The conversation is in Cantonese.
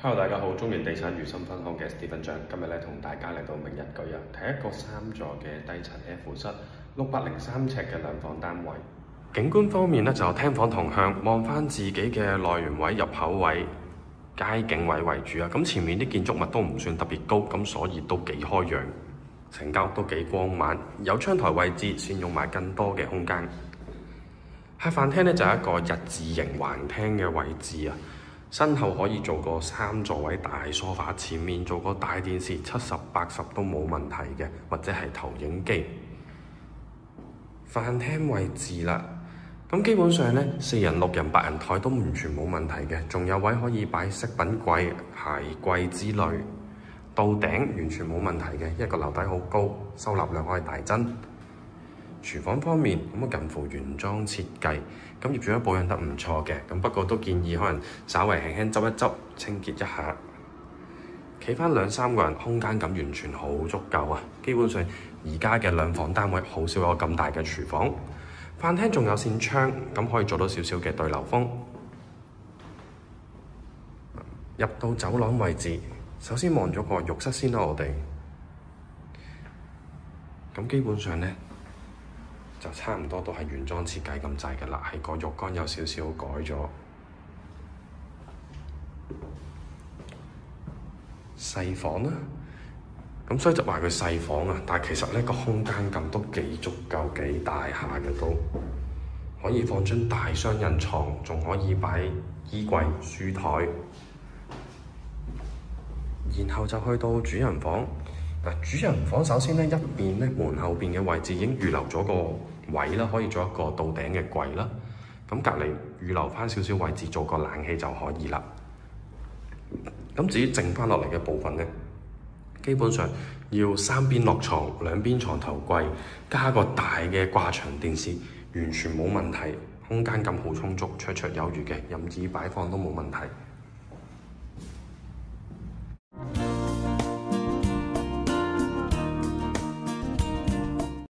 Hello， 大家好，中原地產如心分享嘅 Stephen 張，今日同大家嚟到明日居啊，睇一個3座嘅低層 F 室，603尺嘅兩房單位。景觀方面就有廳房同向，望翻自己嘅內園位、入口位、街景位為主啊。咁前面啲建築物都唔算特別高，咁所以都幾開揚，成間屋都幾光猛，有窗台位置，善用埋更多嘅空間。客飯廳就係一個日字形橫廳嘅位置啊。身後可以做個3座位大梳化，前面做個大電視，70、80都冇問題嘅，或者係投影機。飯廳位置啦，咁基本上呢，4人、6人、8人台都完全冇問題嘅，仲有位可以擺飾品櫃、鞋櫃之類。到頂完全冇問題嘅，一個樓底好高，收納量可以大增。廚房方面咁近乎原裝設計，咁業主都保養得唔錯嘅，咁不過都建議可能稍微輕輕執一執，清潔一下。企翻2、3個人，空間感完全好足夠啊！基本上而家嘅兩房單位好少有咁大嘅廚房。飯廳仲有扇窗，咁可以做到少少嘅對流風。入到走廊位置，首先望咗個浴室先啦，我哋。咁基本上呢，就差唔多都係原裝設計咁滯嘅啦，係個浴缸有少少改咗。細房啦，咁所以就話佢細房啊，但係其實呢個空間感都幾足夠、幾大下嘅都，可以放張大雙人床，仲可以擺衣櫃、書台。然後就去到主人房。主人房首先呢，一邊呢門後邊嘅位置已經預留咗個位啦，可以做一個到頂嘅櫃啦。咁隔離預留翻少少位置做個冷氣就可以啦。咁至於剩翻落嚟嘅部分呢，基本上要3邊落床，2邊床頭櫃，加個大嘅掛牆電視，完全冇問題。空間感好充足，綽綽有餘嘅，任意擺放都冇問題。